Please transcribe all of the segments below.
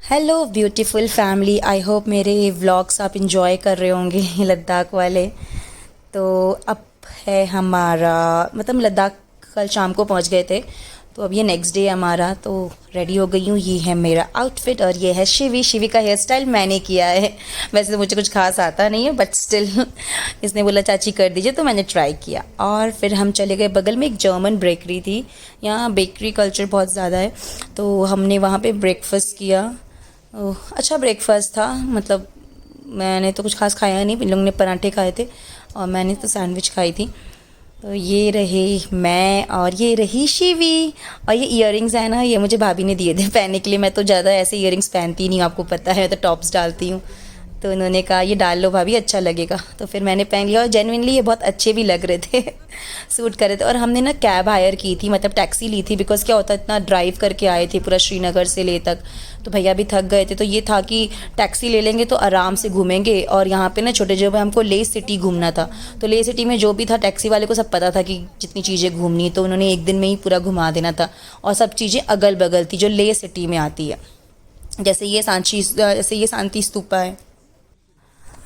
Hello beautiful family. I hope मेरे vlogs आप enjoy कर रहे होंगे लद्दाख वाले। तो अब है हमारा मतलब लद्दाख कल शाम को पहुंच गए थे, तो अब ये नेक्स्ट डे हमारा। तो रेडी हो गई हूँ, ये है मेरा आउटफिट और ये है शिवी। शिवी का हेयर स्टाइल मैंने किया है। वैसे तो मुझे कुछ खास आता नहीं है, बट स्टिल इसने बोला चाची कर दीजिए, तो मैंने ट्राई किया। और फिर हम चले गए, बगल में एक जर्मन बेकरी थी। यहाँ बेकरी कल्चर बहुत ज़्यादा है, तो हमने वहाँ पे ब्रेकफास्ट किया। अच्छा ब्रेकफास्ट था, मतलब मैंने तो कुछ खास खाया नहीं। इन लोगों ने पराठे खाए थे और मैंने तो सैंडविच खाई थी। तो ये रहे मैं और ये रही शिवी। और ये इयररिंग्स है ना, ये मुझे भाभी ने दिए थे पहनने के लिए। मैं तो ज़्यादा ऐसे इयररिंग्स पहनती नहीं, आपको पता है, मैं तो टॉप्स डालती हूँ। तो उन्होंने कहा ये डाल लो भाभी, अच्छा लगेगा। तो फिर मैंने पहन लिया और जेन्युइनली ये बहुत अच्छे भी लग रहे थे सूट कर रहे थे। और हमने ना कैब हायर की थी, मतलब टैक्सी ली थी, बिकॉज क्या होता है इतना ड्राइव करके आए थे पूरा श्रीनगर से ले तक, तो भैया भी थक गए थे। तो ये था कि टैक्सी ले लेंगे तो आराम से घूमेंगे। और यहाँ पे ना छोटे जब हमको ले सिटी घूमना था, तो ले सिटी में जो भी था टैक्सी वाले को सब पता था कि जितनी चीज़ें घूमनी, तो उन्होंने एक दिन में ही पूरा घुमा देना था। और सब चीज़ें अगल बगल थी जो ले सिटी में आती है। जैसे ये शांति स्तूपा है।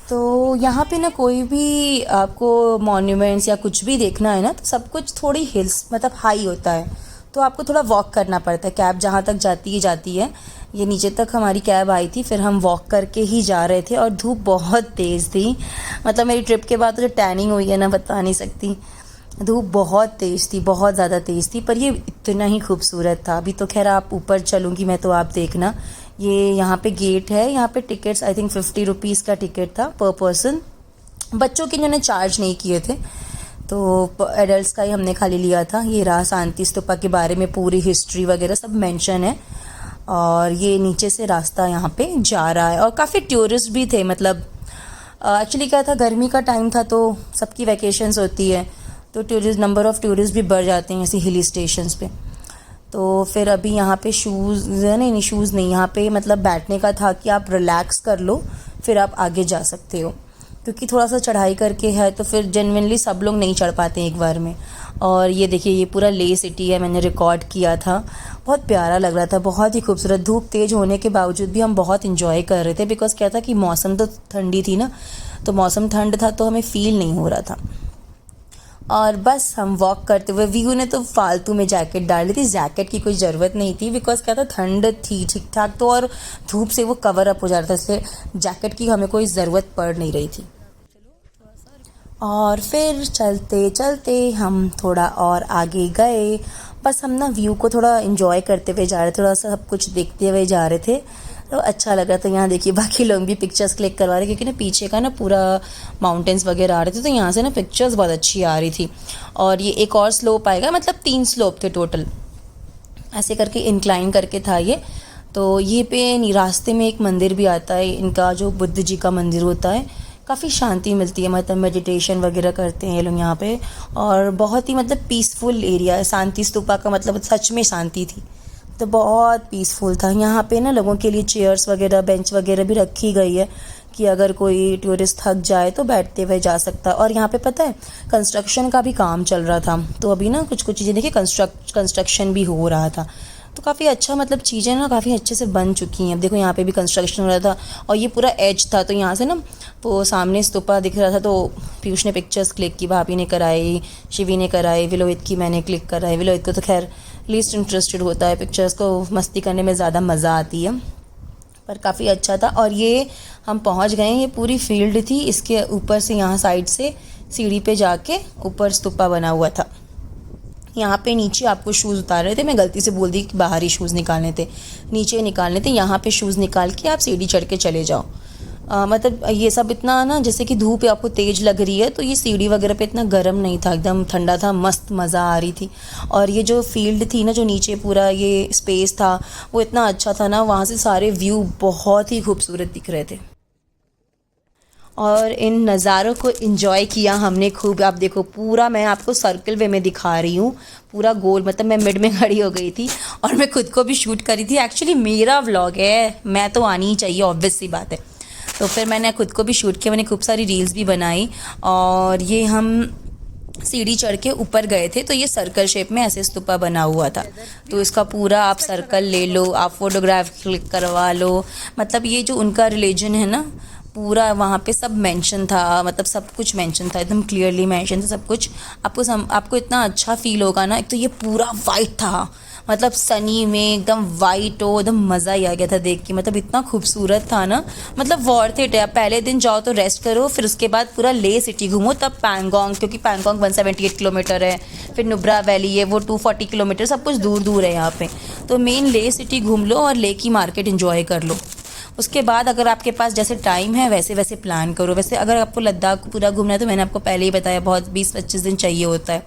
तो यहाँ पे ना कोई भी आपको मॉन्यूमेंट्स या कुछ भी देखना है ना, तो सब कुछ थोड़ी हिल्स मतलब हाई होता है, तो आपको थोड़ा वॉक करना पड़ता है। कैब जहाँ तक जाती है, ये नीचे तक हमारी कैब आई थी, फिर हम वॉक करके ही जा रहे थे। और धूप बहुत तेज़ थी, मतलब मेरी ट्रिप के बाद तो जो टैनिंग हुई है ना, बता नहीं सकती। धूप बहुत तेज़ थी, बहुत ज़्यादा तेज़ थी, पर ये इतना ही खूबसूरत था। अभी तो खैर आप ऊपर चलूँगी मैं, तो आप देखना। ये यहाँ पे गेट है, यहाँ पे टिकट्स आई थिंक 50 रुपीज़ का टिकट था पर पर्सन। बच्चों के इन्होंने चार्ज नहीं किए थे, तो एडल्ट्स का ही हमने खाली लिया था। ये रहा शांति स्तूपा के बारे में पूरी हिस्ट्री वगैरह सब मेंशन है। और ये नीचे से रास्ता यहाँ पे जा रहा है। और काफ़ी टूरिस्ट भी थे, मतलब एक्चुअली क्या था, गर्मी का टाइम था तो सबकी वैकेशंस होती है, तो टूरिस्ट नंबर ऑफ़ टूरिस्ट भी बढ़ जाते हैं ऐसे हिली स्टेशंस पे। तो फिर अभी यहाँ पे शूज़ नहीं शूज़ नहीं, यहाँ पे मतलब बैठने का था कि आप रिलैक्स कर लो, फिर आप आगे जा सकते हो। क्योंकि थोड़ा सा चढ़ाई करके है, तो फिर जेन्युइनली सब लोग नहीं चढ़ पाते एक बार में। और ये देखिए, ये पूरा ले सिटी है, मैंने रिकॉर्ड किया था। बहुत प्यारा लग रहा था, बहुत ही खूबसूरत। धूप तेज़ होने के बावजूद भी हम बहुत इंजॉय कर रहे थे, बिकॉज़ क्या था कि मौसम तो ठंडी थी ना, तो मौसम ठंड था तो हमें फ़ील नहीं हो रहा था। और बस हम वॉक करते हुए, व्यू ने तो फालतू में जैकेट डाली थी। जैकेट की कोई ज़रूरत नहीं थी, बिकॉज क्या था, ठंड थी ठीक ठाक तो, और धूप से वो कवर अप हो जा रहा था, इसलिए जैकेट की हमें कोई ज़रूरत पड़ नहीं रही थी। और फिर चलते चलते हम थोड़ा और आगे गए। बस हम ना व्यू को थोड़ा इन्जॉय करते हुए जा रहे थे, थोड़ा सा सब कुछ देखते हुए जा रहे थे, तो अच्छा लग रहा था। यहाँ देखिए बाकी लोग भी पिक्चर्स क्लिक करवा रहे, क्योंकि ना पीछे का ना पूरा माउंटेन्स वगैरह आ रहे थे, तो यहाँ से ना पिक्चर्स बहुत अच्छी आ रही थी। और ये एक और स्लोप आएगा, मतलब 3 स्लोप थे टोटल, ऐसे करके इंक्लाइन करके था ये। तो ये पे रास्ते में एक मंदिर भी आता है इनका, जो बुद्ध जी का मंदिर होता है। काफ़ी शांति मिलती है, मतलब मेडिटेशन वगैरह करते हैं ये लोग यहाँ पे। और बहुत ही मतलब पीसफुल एरिया है। शांति स्तूपा का मतलब सच में शांति थी, तो बहुत पीसफुल था। यहाँ पे ना लोगों के लिए चेयर्स वगैरह, बेंच वगैरह भी रखी गई है, कि अगर कोई टूरिस्ट थक जाए तो बैठते हुए जा सकता है। और यहाँ पे पता है कंस्ट्रक्शन का भी काम चल रहा था, तो अभी ना कुछ कुछ चीज़ें देखिए कंस्ट्रक्शन भी हो रहा था, तो काफ़ी अच्छा, मतलब चीज़ें ना काफ़ी अच्छे से बन चुकी हैं। अब देखो यहाँ पे भी कंस्ट्रक्शन हो रहा था, और ये पूरा एज था, तो यहाँ से ना वो सामने स्तूपा दिख रहा था। तो पीयूष ने पिक्चर्स क्लिक की, भाभी ने कराई, शिवी ने कराई, विलोहित की मैंने क्लिक कराई। विलोहित को तो खैर लीस्ट इंटरेस्टेड होता है, पिक्चर्स को मस्ती करने में ज़्यादा मज़ा आती है, पर काफ़ी अच्छा था। और ये हम पहुंच गए, ये पूरी फील्ड थी, इसके ऊपर से यहाँ साइड से सीढ़ी पे जाके ऊपर स्तूपा बना हुआ था। यहाँ पे नीचे आपको शूज़ उतार रहे थे, मैं गलती से बोल दी कि बाहर ही शूज़ निकालने थे, नीचे निकालने थे। यहाँ पे शूज़ निकाल के आप सीढ़ी चढ़ के चले जाओ। मतलब ये सब इतना ना, जैसे कि धूप आपको तेज़ लग रही है, तो ये सीढ़ी वगैरह पे इतना गर्म नहीं था, एकदम ठंडा था, मस्त मज़ा आ रही थी। और ये जो फील्ड थी ना, जो नीचे पूरा ये स्पेस था, वो इतना अच्छा था ना, वहाँ से सारे व्यू बहुत ही खूबसूरत दिख रहे थे। और इन नज़ारों को एंजॉय किया हमने खूब। आप देखो पूरा, मैं आपको सर्कल वे में दिखा रही हूँ, पूरा गोल, मतलब मैं मिड में खड़ी हो गई थी और मैं खुद को भी शूट करी थी। एक्चुअली मेरा व्लॉग है, मैं तो आनी ही चाहिए, ऑब्वियस सी बात है। तो फिर मैंने खुद को भी शूट किया, मैंने खूब सारी रील्स भी बनाई। और ये हम सीढ़ी चढ़ के ऊपर गए थे, तो ये सर्कल शेप में ऐसे स्तूपा बना हुआ था। तो इसका पूरा आप सर्कल ले लो, आप फोटोग्राफ क्लिक करवा लो। मतलब ये जो उनका रिलीजन है ना, पूरा वहाँ पे सब मेंशन था, मतलब सब कुछ मेंशन था, एकदम क्लियरली मेंशन था सब कुछ। आपको इतना अच्छा फील होगा ना। एक तो ये पूरा वाइट था, मतलब सनी में एकदम वाइट हो, एकदम मज़ा ही आ गया था देख के। मतलब इतना खूबसूरत था ना, मतलब वर्थ इट है। आप पहले दिन जाओ तो रेस्ट करो, फिर उसके बाद पूरा ले सिटी घूमो, तब पैंगोंग, क्योंकि पैंगोंग 178 किलोमीटर है, फिर नुब्रा वैली है वो 240 किलोमीटर, सब कुछ दूर दूर है यहाँ पे। तो मेन ले सिटी घूम लो और ले की मार्केट इन्जॉय कर लो। उसके बाद अगर आपके पास जैसे टाइम है वैसे वैसे प्लान करो। वैसे अगर आपको लद्दाख पूरा घूमना है तो मैंने आपको पहले ही बताया, बहुत 20-25 दिन चाहिए होता है,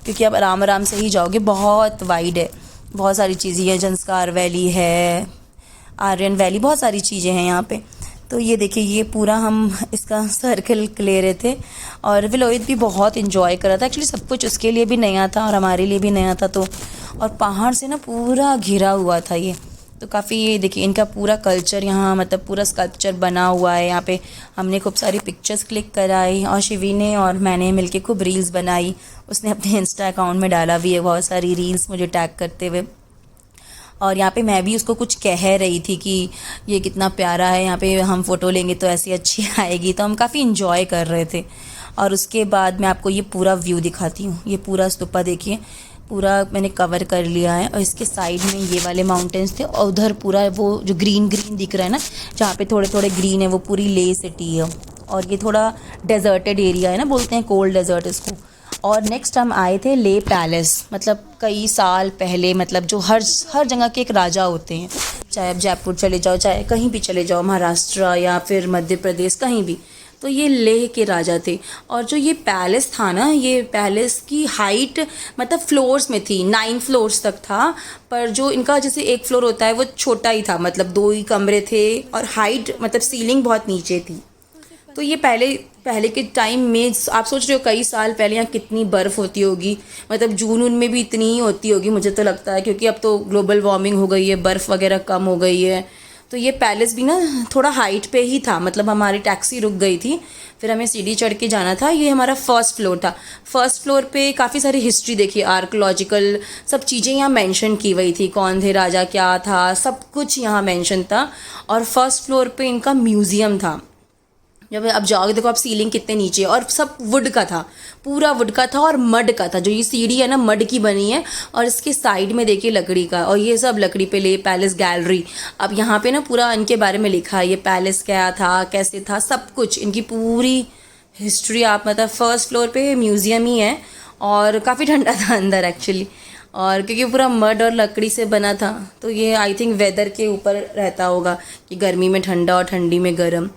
क्योंकि आप आराम आराम से ही जाओगे। बहुत वाइड है, बहुत सारी चीज़ें हैं, जंस्कार वैली है, आर्यन वैली, बहुत सारी चीज़ें हैं यहाँ पे। तो ये देखिए, ये पूरा हम इसका सर्कल ले रहे थे और विलोहित भी बहुत इन्जॉय कर रहा था। एक्चुअली सब कुछ उसके लिए भी नया था और हमारे लिए भी नया था। तो और पहाड़ से ना पूरा घिरा हुआ था ये, तो काफ़ी, ये देखिए इनका पूरा कल्चर यहाँ, मतलब पूरा स्कल्पचर बना हुआ है यहाँ पे। हमने खूब सारी पिक्चर्स क्लिक कराई और शिवी ने और मैंने मिलके खूब रील्स बनाई। उसने अपने इंस्टा अकाउंट में डाला भी है बहुत सारी रील्स मुझे टैग करते हुए। और यहाँ पे मैं भी उसको कुछ कह रही थी कि ये कितना प्यारा है, यहाँ पे हम फ़ोटो लेंगे तो ऐसी अच्छी आएगी। तो हम काफ़ी इन्जॉय कर रहे थे। और उसके बाद मैं आपको ये पूरा व्यू दिखाती हूँ। ये पूरा स्तूपा देखिए, पूरा मैंने कवर कर लिया है। और इसके साइड में ये वाले माउंटेन्स थे और उधर पूरा वो जो ग्रीन ग्रीन दिख रहा है ना, जहाँ पे थोड़े थोड़े ग्रीन है, वो पूरी ले सिटी है। और ये थोड़ा डेजर्टेड एरिया है ना, बोलते हैं कोल्ड डेजर्ट इसको। और नेक्स्ट हम आए थे ले पैलेस। मतलब कई साल पहले, मतलब जो हर जगह के एक राजा होते हैं, चाहे आप जयपुर चले जाओ, चाहे कहीं भी चले जाओ, महाराष्ट्र या फिर मध्य प्रदेश, कहीं भी, तो ये लेह के राजा थे। और जो ये पैलेस था ना, ये पैलेस की हाइट मतलब फ्लोर्स में थी, 9 फ्लोर्स तक था। पर जो इनका जैसे एक फ्लोर होता है वो छोटा ही था, मतलब 2 ही कमरे थे और हाइट मतलब सीलिंग बहुत नीचे थी। तो ये पहले पहले के टाइम में आप सोच रहे हो कई साल पहले यहाँ कितनी बर्फ़ होती होगी। मतलब जून उन में भी इतनी ही होती होगी मुझे तो लगता है, क्योंकि अब तो ग्लोबल वार्मिंग हो गई है, बर्फ़ वगैरह कम हो गई है। तो ये पैलेस भी ना थोड़ा हाइट पे ही था। मतलब हमारी टैक्सी रुक गई थी, फिर हमें सीढ़ी चढ़ के जाना था। ये हमारा फर्स्ट फ्लोर था। फर्स्ट फ्लोर पे काफ़ी सारी हिस्ट्री देखी, आर्कोलॉजिकल सब चीज़ें यहाँ मेंशन की हुई थी, कौन थे राजा, क्या था, सब कुछ यहाँ मेंशन था। और फर्स्ट फ्लोर पे इनका म्यूज़ियम था। जब आप जाओगे देखो आप, सीलिंग कितने नीचे, और सब वुड का था, पूरा वुड का था और मड का था। जो ये सीढ़ी है ना, मड की बनी है, और इसके साइड में देखिए लकड़ी का, और ये सब लकड़ी पे ले पैलेस गैलरी। अब यहाँ पे ना पूरा इनके बारे में लिखा है, ये पैलेस क्या था, कैसे था, सब कुछ इनकी पूरी हिस्ट्री। आप मतलब फर्स्ट फ्लोर पे म्यूज़ियम ही है। और काफ़ी ठंडा था अंदर एक्चुअली, और क्योंकि पूरा मड और लकड़ी से बना था, तो ये आई थिंक वेदर के ऊपर रहता होगा कि गर्मी में ठंडा और ठंडी में गर्म।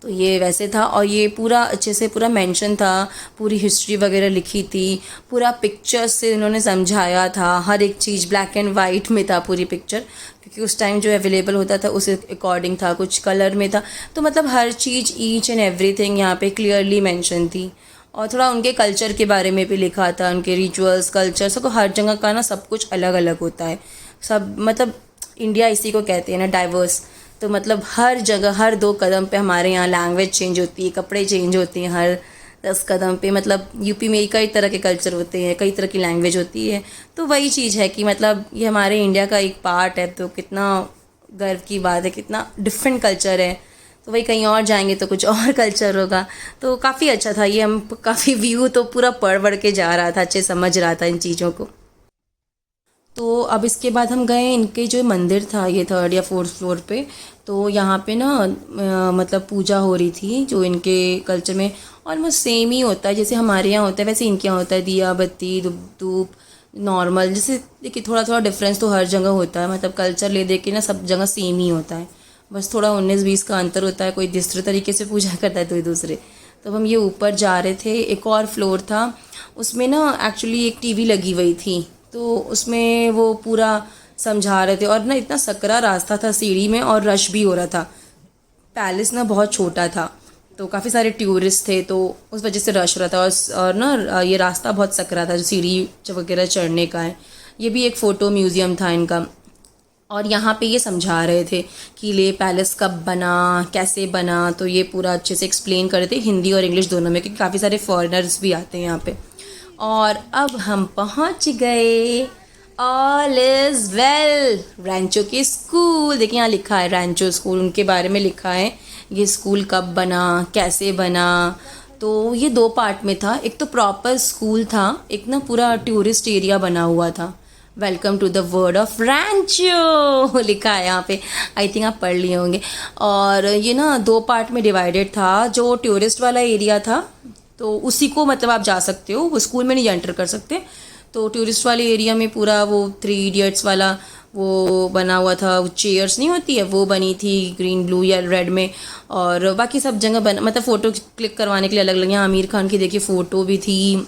तो ये वैसे था। और ये पूरा अच्छे से पूरा मेंशन था, पूरी हिस्ट्री वगैरह लिखी थी, पूरा पिक्चर्स से इन्होंने समझाया था। हर एक चीज़ ब्लैक एंड वाइट में था पूरी पिक्चर, क्योंकि उस टाइम जो अवेलेबल होता था उस अकॉर्डिंग था, कुछ कलर में था। तो मतलब हर चीज़, ईच एंड एवरीथिंग यहाँ पे क्लियरली मेंशन थी। और थोड़ा उनके कल्चर के बारे में भी लिखा था, उनके रिचुअल्स, कल्चर, सबको हर जगह का ना सब कुछ अलग अलग होता है। सब मतलब इंडिया इसी को कहते हैं ना, डाइवर्स। तो मतलब हर जगह हर 2 कदम पे हमारे यहाँ लैंग्वेज चेंज होती है, कपड़े चेंज होते हैं हर 10 कदम पे। मतलब यूपी में कई तरह के कल्चर होते हैं, कई तरह की लैंग्वेज होती है। तो वही चीज़ है कि मतलब ये हमारे इंडिया का एक पार्ट है, तो कितना गर्व की बात है, कितना डिफरेंट कल्चर है। तो वही कहीं और जाएंगे तो कुछ और कल्चर होगा। तो काफ़ी अच्छा था ये, हम काफ़ी व्यू तो पूरा पढ़ के जा रहा था, अच्छे समझ रहा था इन चीज़ों को। तो अब इसके बाद हम गए, इनके जो मंदिर था ये 3rd या 4th फ्लोर पे। तो यहाँ पे ना मतलब पूजा हो रही थी, जो इनके कल्चर में ऑलमोस्ट सेम ही होता है जैसे हमारे यहाँ होता है, वैसे इनके यहाँ होता है। दिया बत्ती धूप नॉर्मल, जैसे देखिए थोड़ा थोड़ा डिफरेंस तो हर जगह होता है। मतलब कल्चर ले दे के ना सब जगह सेम ही होता है, बस थोड़ा 19-20 का अंतर होता है। कोई दूसरे तरीके से पूजा करता है, तो दूसरे। तो हम ये ऊपर जा रहे थे, एक और फ्लोर था, उसमें ना एक्चुअली एक टीवी लगी हुई थी, तो उसमें वो पूरा समझा रहे थे। और ना इतना सकरा रास्ता था सीढ़ी में, और रश भी हो रहा था। पैलेस ना बहुत छोटा था, तो काफ़ी सारे टूरिस्ट थे, तो उस वजह से रश हो रहा था। और ना ये रास्ता बहुत सकरा था, जो सीढ़ी वगैरह चढ़ने का है। ये भी एक फ़ोटो म्यूज़ियम था इनका। और यहाँ पे ये समझा रहे थे कि ले पैलेस कब बना, कैसे बना। तो ये पूरा अच्छे से एक्सप्लेन कर रहे थे, हिंदी और इंग्लिश दोनों में, क्योंकि काफ़ी सारे फॉरेनर्स भी आते हैं यहाँ पे। और अब हम पहुंच गए ऑल इज़ वेल रैंचो के स्कूल। देखिए यहाँ लिखा है रैंचो स्कूल, उनके बारे में लिखा है ये स्कूल कब बना, कैसे बना। तो ये 2 पार्ट में था, एक तो प्रॉपर स्कूल था, एक ना पूरा टूरिस्ट एरिया बना हुआ था। Welcome to the world of Rancho लिखा है यहाँ पे, आई थिंक आप पढ़ लिए होंगे। और ये ना 2 पार्ट में डिवाइडेड था। जो टूरिस्ट वाला एरिया था तो उसी को मतलब आप जा सकते हो, वो स्कूल में नहीं एंटर कर सकते। तो टूरिस्ट वाले एरिया में पूरा वो 3 इडियट्स वाला वो बना हुआ था, वो चेयर्स नहीं होती है वो बनी थी ग्रीन ब्लू या रेड में। और बाकी सब जगह बना, मतलब फ़ोटो क्लिक करवाने के लिए अलग अलग, यहाँ आमिर खान की देखिए फ़ोटो भी थी।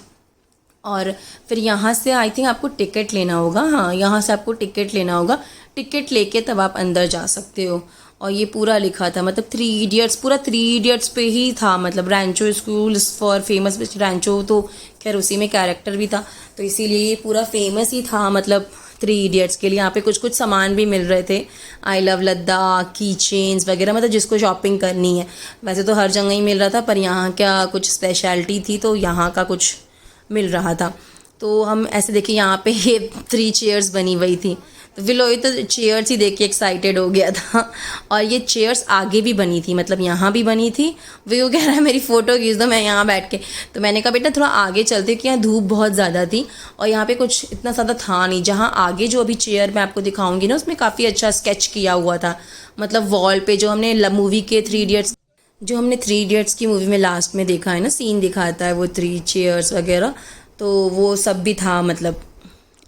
और फिर यहाँ से आई थिंक आपको टिकट लेना होगा, हाँ यहाँ से आपको टिकट लेना होगा, टिकट लेके तब आप अंदर जा सकते हो। और ये पूरा लिखा था, मतलब 3 इडियट्स, पूरा 3 इडियट्स पे ही था, मतलब रैंचो स्कूल फॉर फेमस, रैंचो तो खैर उसी में कैरेक्टर भी था तो इसीलिए ये पूरा फेमस ही था, मतलब 3 इडियट्स के लिए। यहाँ पे कुछ कुछ सामान भी मिल रहे थे, आई लव लद्दाख, की चेन्स वगैरह, मतलब जिसको शॉपिंग करनी है। वैसे तो हर जगह ही मिल रहा था पर यहाँ क्या कुछ स्पेशलिटी थी तो यहाँ का कुछ मिल रहा था। तो हम ऐसे देखिए यहाँ पे ये 3 चेयर्स बनी हुई थी, तो विलोई तो चेयर्स ही देख के एक्साइटेड हो गया था। और ये चेयर्स आगे भी बनी थी, मतलब यहाँ भी बनी थी। वो कह रहा है मेरी फ़ोटो खींच दो मैं यहाँ बैठ के, तो मैंने कहा बेटा थोड़ा आगे चलते कि यहाँ धूप बहुत ज़्यादा थी और यहाँ पे कुछ इतना ज़्यादा था नहीं। जहाँ आगे जो अभी चेयर मैं आपको दिखाऊंगी ना उसमें काफ़ी अच्छा स्केच किया हुआ था, मतलब वॉल पे जो हमने मूवी के 3 इडियट्स, जो हमने 3 इडियट्स की मूवी में लास्ट में देखा है ना, सीन दिखाता है वो 3 चेयर्स वगैरह, तो वो सब भी था। मतलब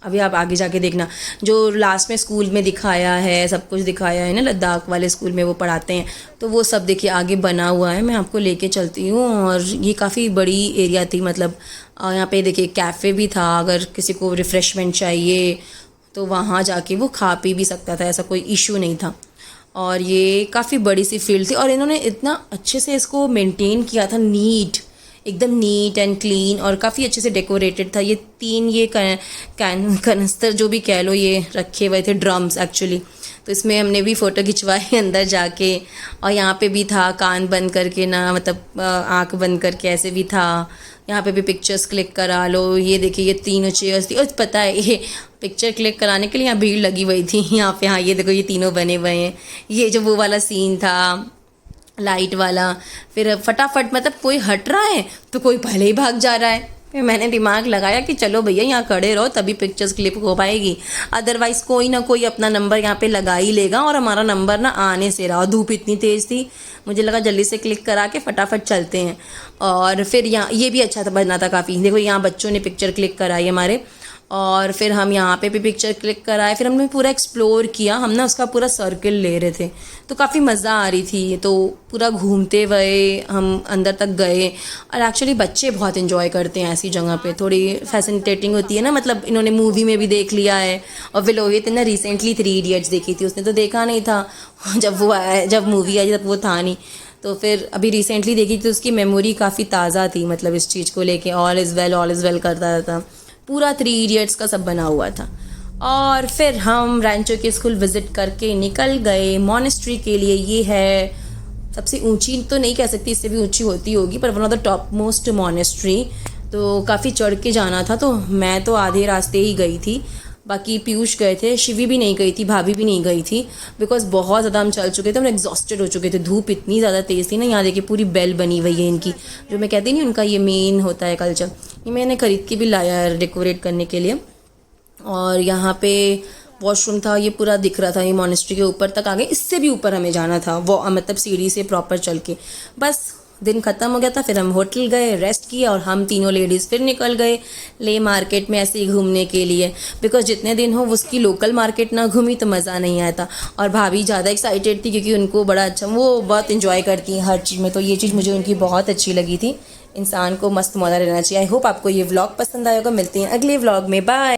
अभी आप आगे जाके देखना, जो लास्ट में स्कूल में दिखाया है, सब कुछ दिखाया है ना, लद्दाख वाले स्कूल में वो पढ़ाते हैं, तो वो सब देखिए आगे बना हुआ है। मैं आपको लेके चलती हूँ। और ये काफ़ी बड़ी एरिया थी, मतलब यहाँ पे देखिए कैफ़े भी था, अगर किसी को रिफ़्रेशमेंट चाहिए तो वहाँ जाके वो खा पी भी सकता था, ऐसा कोई इशू नहीं था। और ये काफ़ी बड़ी सी फील्ड थी और इन्होंने इतना अच्छे से इसको मेंटेन किया था, नीट, एकदम नीट एंड क्लीन, और काफ़ी अच्छे से डेकोरेटेड था। ये 3 ये कनस्तर जो भी कह लो ये रखे हुए थे, ड्रम्स एक्चुअली, तो इसमें हमने भी फ़ोटो खिंचवाई अंदर जाके। और यहाँ पे भी था कान बंद करके ना, मतलब आँख बंद करके ऐसे भी था। यहाँ पे भी पिक्चर्स क्लिक करा लो। ये देखिए ये 3 चेयर्स थी, और पता है ये पिक्चर क्लिक कराने के लिए यहाँ भीड़ लगी हुई थी यहाँ पे। हाँ ये देखो ये तीनों बने हुए हैं, ये जो वो वाला सीन था लाइट वाला। फिर फटाफट मतलब कोई हट रहा है तो कोई पहले ही भाग जा रहा है। फिर मैंने दिमाग लगाया कि चलो भैया यहाँ खड़े रहो तभी पिक्चर्स क्लिक हो पाएगी, अदरवाइज़ कोई ना कोई अपना नंबर यहाँ पे लगा ही लेगा। और हमारा नंबर ना आने से रहा, धूप इतनी तेज़ थी, मुझे लगा जल्दी से क्लिक करा के फटाफट चलते हैं। और फिर यहाँ ये भी अच्छा था, बना था काफ़ी, देखो यहाँ बच्चों ने पिक्चर क्लिक कराई हमारे। और फिर हम यहाँ पे भी पिक्चर क्लिक कराए। फिर हमने पूरा एक्सप्लोर किया, हम ना उसका पूरा सर्किल ले रहे थे तो काफ़ी मज़ा आ रही थी। तो पूरा घूमते हुए हम अंदर तक गए। और एक्चुअली बच्चे बहुत इन्जॉय करते हैं ऐसी जगह पे, थोड़ी फैसिनेटिंग होती है ना, मतलब इन्होंने मूवी में भी देख लिया है। और विलोहित ने रिसेंटली 3 इडियट्स देखी थी, उसने तो देखा नहीं था जब वो आया, जब मूवी आई तब वो था नहीं, तो फिर अभी रिसेंटली देखी थी तो उसकी मेमोरी काफ़ी ताज़ा थी, मतलब इस चीज़ को लेके ऑल इज़ वेल करता रहता। पूरा 3 इडियट्स का सब बना हुआ था। और फिर हम रैंचो के स्कूल विज़िट करके निकल गए मॉनेस्ट्री के लिए। ये है सबसे ऊंची तो नहीं कह सकती, इससे भी ऊंची होती होगी, पर one of the top most monastery. तो काफ़ी चढ़ के जाना था, तो मैं तो आधे रास्ते ही गई थी, बाकी पीयूष गए थे, शिवी भी नहीं गई थी, भाभी भी नहीं गई थी, बिकॉज बहुत ज़्यादा हम चल चुके थे, हम एग्जॉस्टेड हो चुके थे। धूप इतनी ज़्यादा तेज़ थी ना। यहाँ देखिए पूरी बेल बनी हुई है इनकी, जो मैं कहती नहीं उनका ये मेन होता है कल्चर, ये मैंने ख़रीद के भी लाया है डेकोरेट करने के लिए। और यहाँ पे वॉशरूम था, ये पूरा दिख रहा था, ये मॉनेस्ट्री के ऊपर तक आ गए, इससे भी ऊपर हमें जाना था, वो मतलब सीढ़ी से प्रॉपर चल के। बस दिन ख़त्म हो गया था, फिर हम होटल गए, रेस्ट किया, और हम तीनों लेडीज़ फिर निकल गए ले मार्केट में ऐसे ही घूमने के लिए, बिकॉज जितने दिन हो उसकी लोकल मार्केट ना घूमी तो मज़ा नहीं आता। और भाभी ज़्यादा एक्साइटेड थी क्योंकि उनको बड़ा अच्छा, वो बहुत इन्जॉय करती हैं हर चीज़ में, तो ये चीज़ मुझे उनकी बहुत अच्छी लगी थी। इंसान को मस्त मौला रहना चाहिए। आई होप आपको ये व्लॉग पसंद आएगा। मिलते हैं अगले व्लॉग में, बाय।